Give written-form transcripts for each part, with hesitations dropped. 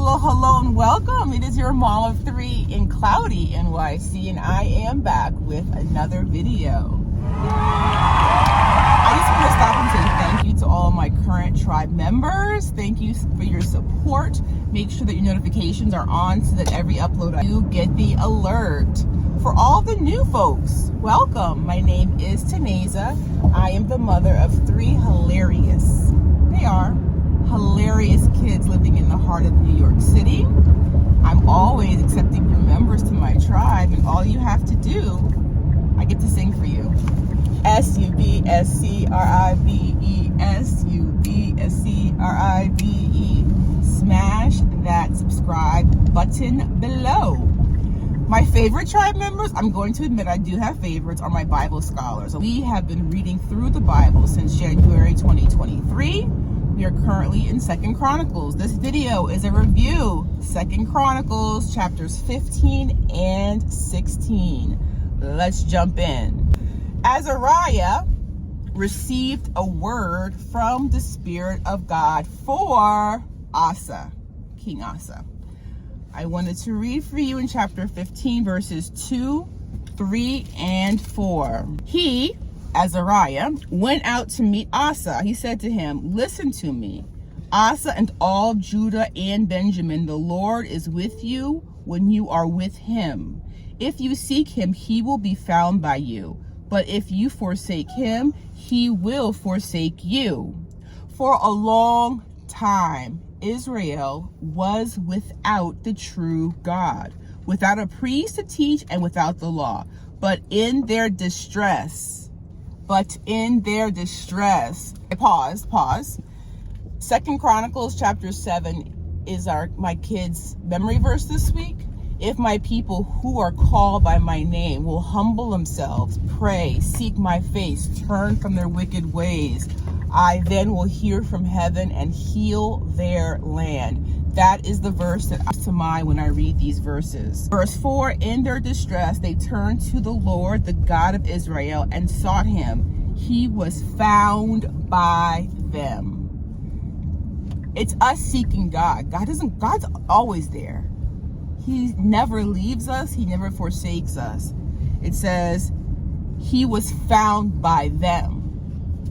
hello, and welcome. It is your mom of three in cloudy NYC, and I am back with another video. I just want to stop and say thank you to all of my current tribe members. Thank you for your support. Make sure that your notifications are on so that every upload you get the alert. For all the new folks, welcome. My name is Taneza. I am the mother of three hilarious kids living in the heart of New York City. I'm always accepting new members to my tribe, and all you have to do, I get to sing for you. SUBSCRIBE, SUBSCRIBE. Smash that subscribe button below. My favorite tribe members, I'm going to admit I do have favorites, are my Bible scholars. We have been reading through the Bible since January 2023. We are currently in 2 Chronicles. This video is a review. 2 Chronicles chapters 15 and 16. Let's jump in. Azariah received a word from the Spirit of God for Asa, King Asa. I wanted to read for you in chapter 15, verses 2, 3, and 4. He, Azariah, went out to meet Asa. He said to him, "Listen to me, Asa and all Judah and Benjamin, the Lord is with you when you are with him. If you seek him, he will be found by you. But if you forsake him, he will forsake you." For a long time, Israel was without the true God, without a priest to teach and without the law. But in their distress, pause. 2 Chronicles chapter 7 is my kids' memory verse this week. If my people who are called by my name will humble themselves, pray, seek my face, turn from their wicked ways, I then will hear from heaven and heal their land. That is the verse that comes to mind when I read these verses. Verse 4, in their distress, they turned to the Lord, the God of Israel, and sought him. He was found by them. It's us seeking God. God's always there. He never leaves us. He never forsakes us. It says he was found by them.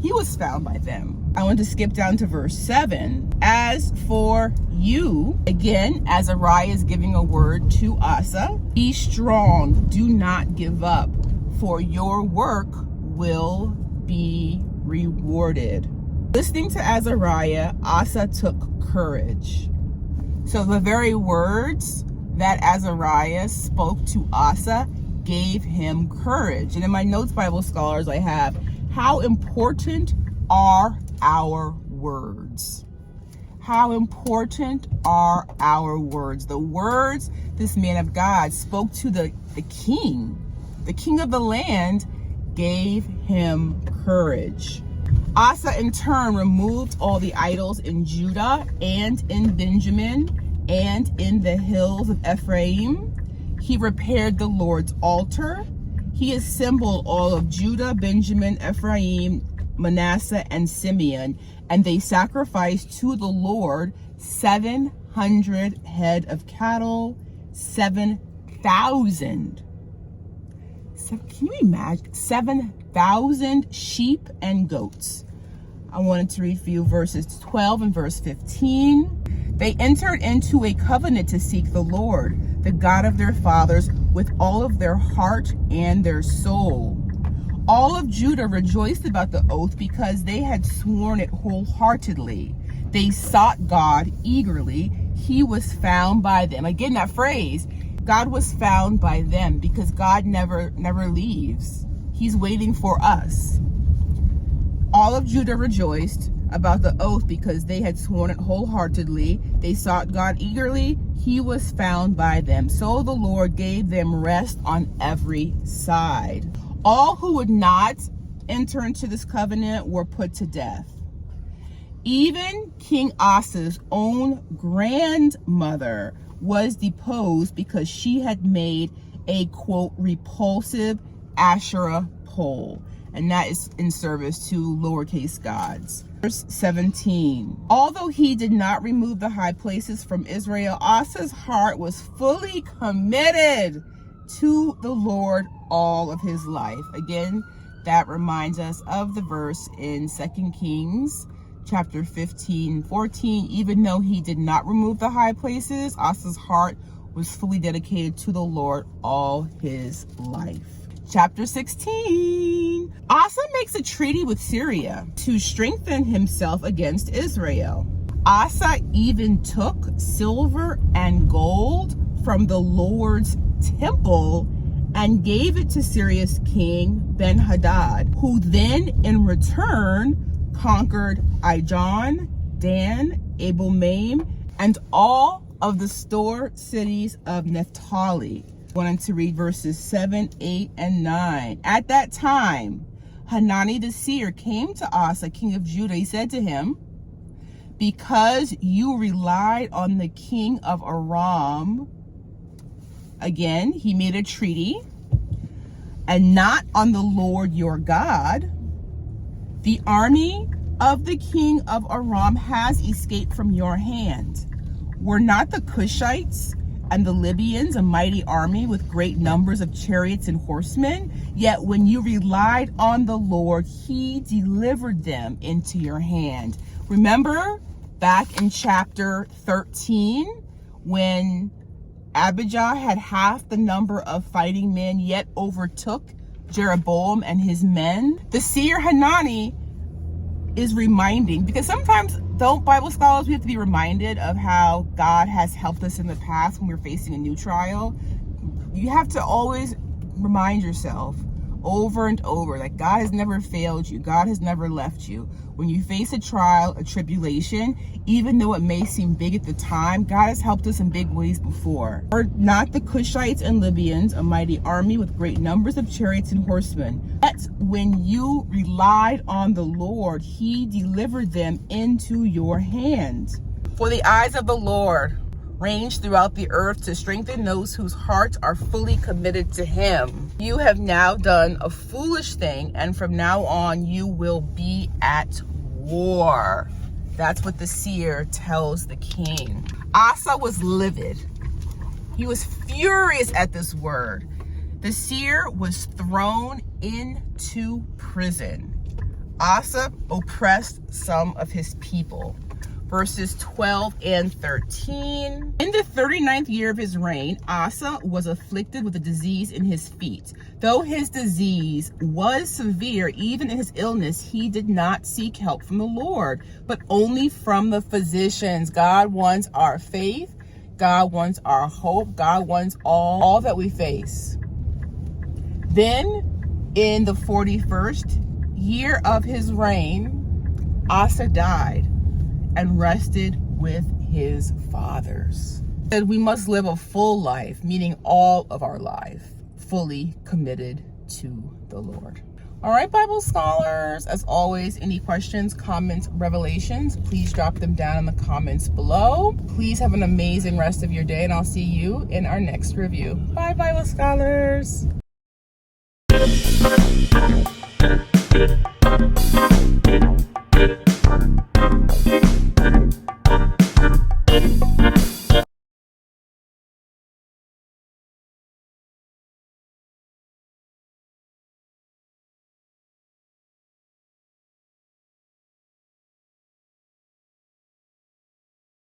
He was found by them. I want to skip down to verse 7. As for you, again, Azariah is giving a word to Asa. Be strong, do not give up, for your work will be rewarded. Listening to Azariah, Asa took courage. So the very words that Azariah spoke to Asa gave him courage. And in my notes, Bible scholars, I have, how important are our words? How important are our words? The words this man of God spoke to the king of the land, gave him courage. Asa in turn removed all the idols in Judah and in Benjamin and in the hills of Ephraim. He repaired the Lord's altar. He assembled all of Judah, Benjamin, Ephraim, Manasseh, and Simeon, and they sacrificed to the Lord 700 head of cattle, 7,000. Can you imagine? 7,000 sheep and goats. I wanted to read for you verses 12 and verse 15. They entered into a covenant to seek the Lord, the God of their fathers, with all of their heart and their soul. All of Judah rejoiced about the oath because they had sworn it wholeheartedly. They sought God eagerly. He was found by them. Again, that phrase, God was found by them, because God never leaves. He's waiting for us. All of Judah rejoiced about the oath because they had sworn it wholeheartedly. They sought God eagerly. He was found by them. So the Lord gave them rest on every side. All who would not enter into this covenant were put to death. Even King Asa's own grandmother was deposed because she had made a, quote, repulsive Asherah pole. And that is in service to lowercase gods. Verse 17. Although he did not remove the high places from Israel, Asa's heart was fully committed to the Lord all of his life. Again, that reminds us of the verse in 2 Kings chapter 15-14. Even though he did not remove the high places, Asa's heart was fully dedicated to the Lord all his life. Chapter 16. Asa makes a treaty with Syria to strengthen himself against Israel. Asa even took silver and gold from the Lord's temple and gave it to Syria's king Ben-Hadad, who then in return conquered Ijon, Dan, Abel-Maim, and all of the store cities of Naphtali. Wanted to read verses 7, 8, and 9. At that time, Hanani the seer came to Asa, king of Judah. He said to him, because you relied on the king of Aram, again, he made a treaty, and not on the Lord your God, the army of the king of Aram has escaped from your hand. Were not the Cushites and the Libyans a mighty army with great numbers of chariots and horsemen? Yet when you relied on the Lord, he delivered them into your hand. Remember back in chapter 13, when Abijah had half the number of fighting men, yet overtook Jeroboam and his men? The seer Hanani is reminding, because sometimes, don't Bible scholars, we have to be reminded of how God has helped us in the past when we're facing a new trial. You have to always remind yourself over and over that God has never failed you. God has never left you. When you face a trial, a tribulation, even though it may seem big at the time, God has helped us in big ways before. Or not the Cushites and Libyans, a mighty army with great numbers of chariots and horsemen. But when you relied on the Lord, he delivered them into your hand. For the eyes of the Lord range throughout the earth to strengthen those whose hearts are fully committed to him. You have now done a foolish thing, and from now on you will be at war. That's what the seer tells the king. Asa was livid. He was furious at this word. The seer was thrown into prison. Asa oppressed some of his people. Verses 12 and 13. In the 39th year of his reign, Asa was afflicted with a disease in his feet. Though his disease was severe, even in his illness, he did not seek help from the Lord, but only from the physicians. God wants our faith. God wants our hope. God wants all that we face. Then, in the 41st year of his reign, Asa died and rested with his fathers. That we must live a full life, meaning all of our life, fully committed to the Lord. All right, Bible scholars, as always, any questions, comments, revelations, please drop them down in the comments below. Please have an amazing rest of your day, and I'll see you in our next review. Bye, Bible scholars.